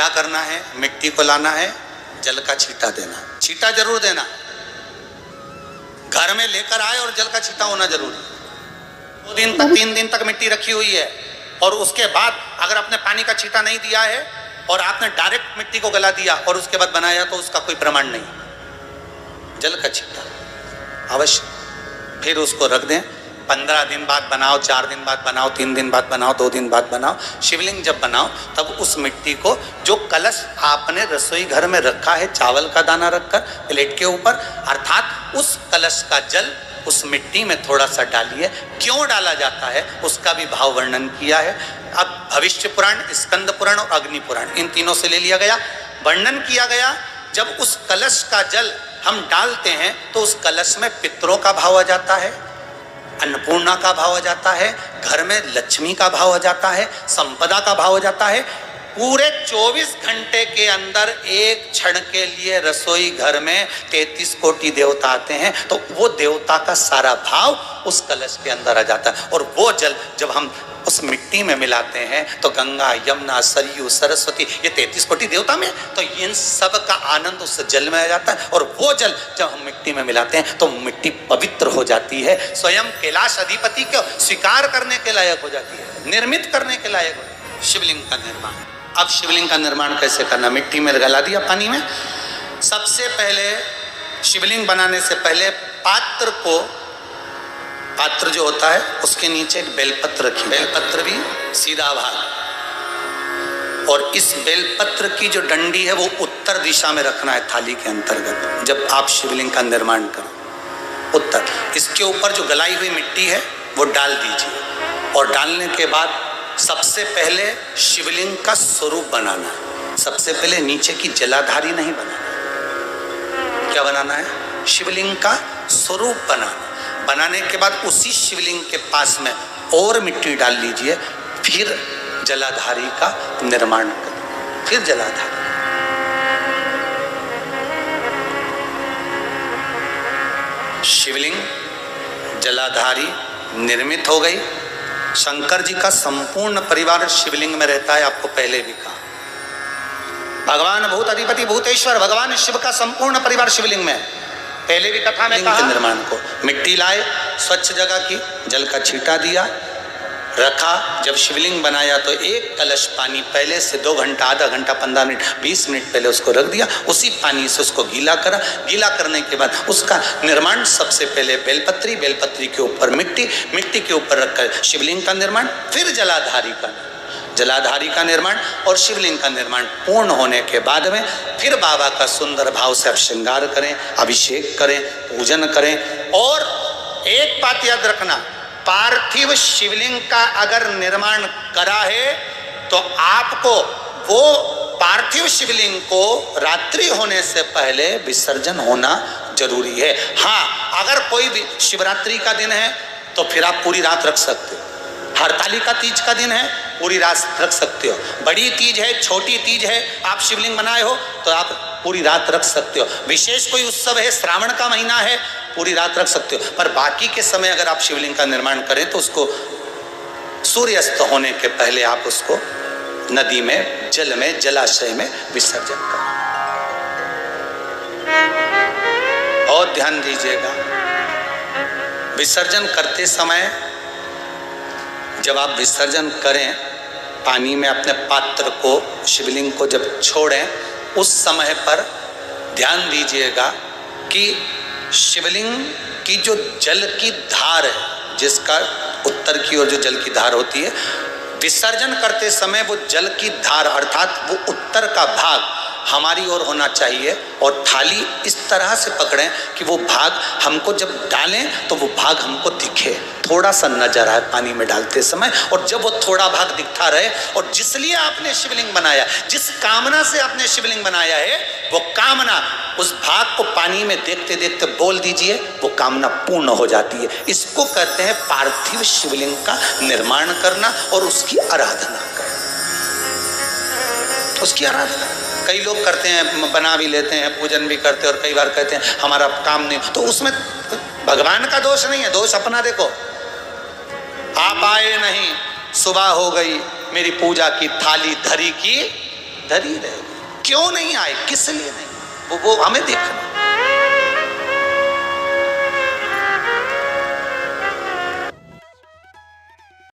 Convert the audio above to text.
क्या करना है, मिट्टी को लाना है, जल का छींटा देना, छींटा जरूर देना, घर में लेकर आए और जल का छींटा होना जरूरी। 2 दिन तक 3 दिन तक मिट्टी रखी हुई है और उसके बाद अगर आपने पानी का छींटा नहीं दिया है और आपने डायरेक्ट मिट्टी को गला दिया और उसके बाद बनाया तो उसका कोई प्रमाण नहीं। जल का छींटा अवश्य, फिर उसको रख दें। 15 दिन बाद बनाओ, 4 दिन बाद बनाओ, 3 दिन बाद बनाओ, 2 दिन बाद बनाओ। शिवलिंग जब बनाओ तब उस मिट्टी को, जो कलश आपने रसोई घर में रखा है चावल का दाना रखकर प्लेट के ऊपर, अर्थात उस कलश का जल उस मिट्टी में थोड़ा सा डालिए। क्यों डाला जाता है उसका भी भाव वर्णन किया है। अब भविष्य पुराण, स्कंद पुराण और अग्नि पुराण, इन तीनों से ले लिया गया। वर्णन किया गया जब उस कलश का जल हम डालते हैं तो उस कलश में पितरों का भाव आ जाता है, अन्नपूर्णा का भाव आ जाता है, घर में लक्ष्मी का भाव आ जाता है, संपदा का भाव आ जाता है। पूरे 24 घंटे के अंदर एक क्षण के लिए रसोई घर में 33 कोटि देवता आते हैं, तो वो देवता का सारा भाव उस कलश के अंदर आ जाता है। और वो जल जब हम उस मिट्टी में मिलाते हैं तो गंगा, यमुना, सरयू, सरस्वती, ये 33 कोटि देवता में, तो इन सब का आनंद उस जल में आ जाता है। और वो जल जब हम मिट्टी में मिलाते हैं तो मिट्टी पवित्र हो जाती है, स्वयं कैलाश अधिपति को स्वीकार करने के लायक हो जाती है, निर्मित करने के लायक हो जाती है। शिवलिंग का निर्माण। अब शिवलिंग का निर्माण कैसे करना? मिट्टी में गला दिया पानी में। सबसे पहले शिवलिंग बनाने से पहले पात्र को, पात्र जो होता है उसके नीचे एक बेलपत्र रखी, बेलपत्र भी सीधा भाग, और इस बेलपत्र की जो डंडी है वो उत्तर दिशा में रखना है थाली के अंतर्गत। जब आप शिवलिंग का निर्माण करो उत्तर, इसके ऊपर जो गलाई हुई मिट्टी है वो डाल दीजिए। और डालने के बाद सबसे पहले शिवलिंग का स्वरूप बनाना है। सबसे पहले नीचे की जलाधारी नहीं बनाना, क्या बनाना है? शिवलिंग का स्वरूप बनाना। बनाने के बाद उसी शिवलिंग के पास में और मिट्टी डाल लीजिए, फिर जलाधारी का निर्माण करें, फिर जलाधारी। शिवलिंग जलाधारी निर्मित हो गई। शंकर जी का संपूर्ण परिवार शिवलिंग में रहता है, आपको पहले भी कहा। भगवान भूत अधिपति भूतेश्वर, भगवान शिव का संपूर्ण परिवार शिवलिंग में, पहले भी कथा में कहा। निर्माण को मिट्टी लाए, स्वच्छ जगह की, जल का छींटा दिया, रखा। जब शिवलिंग बनाया तो एक कलश पानी पहले से 2 घंटा, आधा घंटा, 15 मिनट, 20 मिनट पहले उसको रख दिया। उसी पानी से उसको गीला करा। गीला करने के बाद उसका निर्माण सबसे पहले बेलपत्री, बेलपत्री के ऊपर मिट्टी, मिट्टी के ऊपर रखकर शिवलिंग का निर्माण, फिर जलाधारी का, जलाधारी का निर्माण। और शिवलिंग का निर्माण पूर्ण होने के बाद में फिर बाबा का सुंदर भाव से आप श्रृंगार करें, अभिषेक करें, पूजन करें। और एक बात याद रखना, पार्थिव शिवलिंग का अगर निर्माण करा है तो आपको वो पार्थिव शिवलिंग को रात्रि होने से पहले विसर्जन होना जरूरी है। हाँ, अगर कोई भी शिवरात्रि का दिन है तो फिर आप पूरी रात रख सकते हो। हरतालिका तीज का दिन है, पूरी रात रख सकते हो। बड़ी तीज है, छोटी तीज है, आप शिवलिंग बनाए हो तो आप पूरी रात रख सकते हो। विशेष कोई उत्सव है, श्रावण का महीना है, पूरी रात रख सकते हो। पर बाकी के समय अगर आप शिवलिंग का निर्माण करें तो उसको सूर्यास्त होने के पहले आप उसको नदी में, जल में, जलाशय में विसर्जन करें। बहुत ध्यान दीजिएगा, विसर्जन करते समय जब आप विसर्जन करें पानी में अपने पात्र को, शिवलिंग को जब छोड़ें, उस समय पर ध्यान दीजिएगा कि शिवलिंग की जो जल की धार है, जिसका उत्तर की ओर जो जल की धार होती है, विसर्जन करते समय वो जल की धार अर्थात वो उत्तर का भाग हमारी ओर होना चाहिए। और थाली इस तरह से पकड़ें कि वो भाग हमको जब डालें तो वो भाग हमको दिखे, थोड़ा सा नजर आए पानी में डालते समय। और जब वो थोड़ा भाग दिखता रहे, और जिसलिए आपने शिवलिंग बनाया, जिस कामना से आपने शिवलिंग बनाया है, वो कामना उस भाग को पानी में देखते देखते बोल दीजिए, वो कामना पूर्ण हो जाती है। इसको कहते हैं पार्थिव शिवलिंग का निर्माण करना और उसकी आराधना करना। उसकी आराधना कई लोग करते हैं, बना भी लेते हैं, पूजन भी करते हैं, और कई बार कहते हैं हमारा काम नहीं, तो उसमें भगवान का दोष नहीं है, दोष अपना देखो। आप आए नहीं, सुबह हो गई, मेरी पूजा की थाली धरी की इधर ही रहेगी। क्यों नहीं आए, किस लिए नहीं, वो हमें देखना।